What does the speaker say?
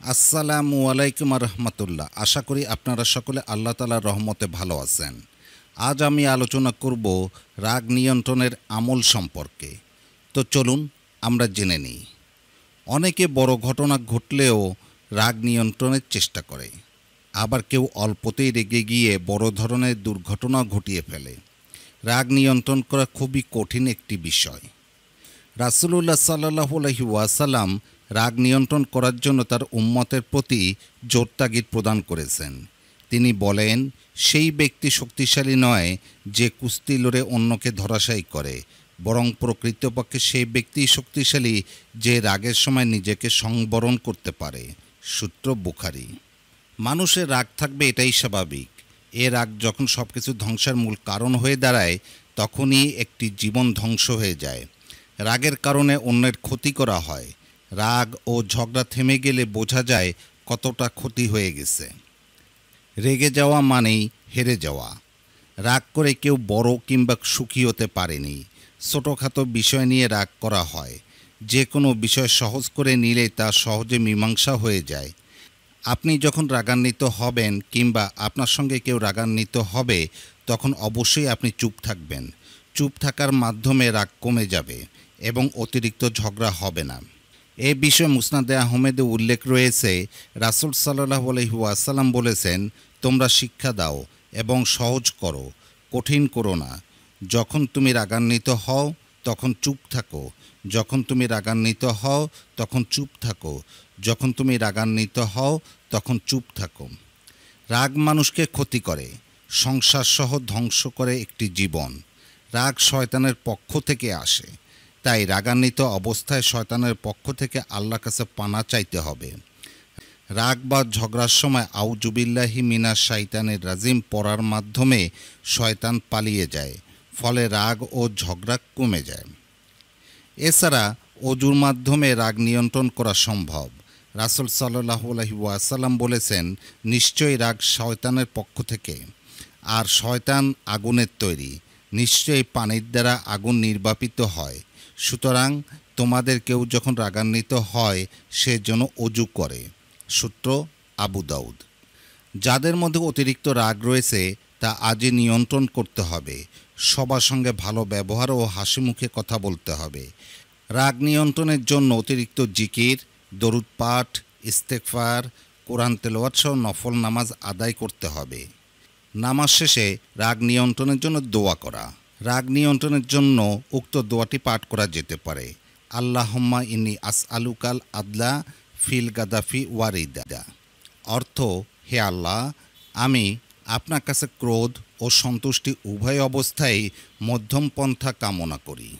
আসসালামু আলাইকুম রহমতুল্লাহ। আশা করি আপনারা সকলে আল্লাহ তাআলার রহমতে ভালো আছেন। আজ আমি আলোচনা করব রাগ নিয়ন্ত্রণের আমল সম্পর্কে। তো চলুন আমরা জেনে নিই। অনেকে বড় ঘটনা ঘটলেও রাগ নিয়ন্ত্রণের চেষ্টা করে, আবার কেউ অল্পতেই রেগে গিয়ে বড় ধরনের দুর্ঘটনা ঘটিয়ে ফেলে। রাগ নিয়ন্ত্রণ করা খুবই কঠিন একটি বিষয়। রাসূলুল্লাহ সাল্লাল্লাহু আলাইহি ওয়াসাল্লাম রাগ নিয়ন্ত্রণ করার জন্য তার উম্মতের প্রতি জোর তাগিদ প্রদান করেছেন। তিনি বলেন, সেই ব্যক্তি শক্তিশালী নয় যে কুস্তি লড়ে অন্যকে ধরাশায়ী করে, বরং প্রকৃতপক্ষে সেই ব্যক্তিই শক্তিশালী যে রাগের সময় নিজেকে সংবরণ করতে পারে। সূত্র বুখারী। মানুষের রাগ থাকবে, এটাই স্বাভাবিক। এ রাগ যখন সব কিছু ধ্বংসের মূল কারণ হয়ে দাঁড়ায়, তখনই একটি জীবন ধ্বংস হয়ে যায়। রাগের কারণে অন্যের ক্ষতি করা হয়। রাগ ও ঝগড়া থেমে গেলে বোঝা যায় কতটা ক্ষতি হয়ে গেছে। রেগে যাওয়া মানেই হেরে যাওয়া। রাগ করে কেউ বড় কিংবা সুখী হতে পারেনি। ছোটোখাটো বিষয় নিয়ে রাগ করা হয়। যে কোনো বিষয় সহজ করে নিলে তা সহজে মীমাংসা হয়ে যায়। আপনি যখন রাগান্বিত হবেন কিংবা আপনার সঙ্গে কেউ রাগান্বিত হবে, তখন অবশ্যই আপনি চুপ থাকবেন। চুপ থাকার মাধ্যমে রাগ কমে যাবে এবং অতিরিক্ত ঝগড়া হবে না। এ বিষয়ে মুসনাদে আহমেদে উল্লেখ রয়েছে, রাসূল সাল্লাল্লাহু আলাইহি ওয়াসাল্লাম বলেছেন, তোমরা শিক্ষা দাও এবং সহজ করো, কঠিন করো না। যখন তুমি রাগান্বিত হও তখন চুপ থাকো। যখন তুমি রাগান্বিত হও তখন চুপ থাকো। যখন তুমি রাগান্বিত হও তখন চুপ থাকো। রাগ মানুষকে ক্ষতি করে, সংসার সহ ধ্বংস করে একটি জীবন। রাগ শয়তানের পক্ষ থেকে আসে। তাই রাগান্বিত অবস্থায় শয়তানের পক্ষ থেকে আল্লাহর কাছে পানা চাইতে হবে। রাগ বা ঝগড়ার সময় আউযুবিল্লাহি মিনাশ শাইতানির রাজিম পড়ার মাধ্যমে শয়তান পালিয়ে যায়, ফলে রাগ ও ঝগড়া কমে যায়। এছাড়া অজুর মাধ্যমে রাগ নিয়ন্ত্রণ করা সম্ভব। রাসূল সাল্লাল্লাহু আলাইহি ওয়াসাল্লাম বলেছেন, নিশ্চয়ই রাগ শয়তানের পক্ষ থেকে, আর শয়তান আগুনের তৈরি। নিশ্চয়ই পানির দ্বারা আগুন নির্বাপিত হয়। সুতরাং তোমাদের কেউ যখন রাগান্বিত হয় সে যেন অজু করে। সূত্র আবু দাউদ। যাদের মধ্যে অতিরিক্ত রাগ রয়েছে তা আজই নিয়ন্ত্রণ করতে হবে। সবার সঙ্গে ভালো ব্যবহার ও হাসি মুখে কথা বলতে হবে। রাগ নিয়ন্ত্রণের জন্য অতিরিক্ত জিকির, দরুদ পাঠ, ইস্তেগফার, কোরআন তেলাওয়াত সহ নফল নামাজ আদায় করতে হবে। নামাজ শেষে রাগ নিয়ন্ত্রণের জন্য দোয়া করা। রাগ নিয়ন্ত্রণের জন্য উক্ত দোয়াটি পাঠ করা যেতে পারে, আল্লাহুম্মা ইন্নী আসআলুকাল আদলা ফিল গাদাফি ওয়ারিদা। অর্থ, হে আল্লাহ, আমি আপনার কাছে ক্রোধ ও সন্তুষ্টি উভয় অবস্থায় মধ্যম পন্থা কামনা করি।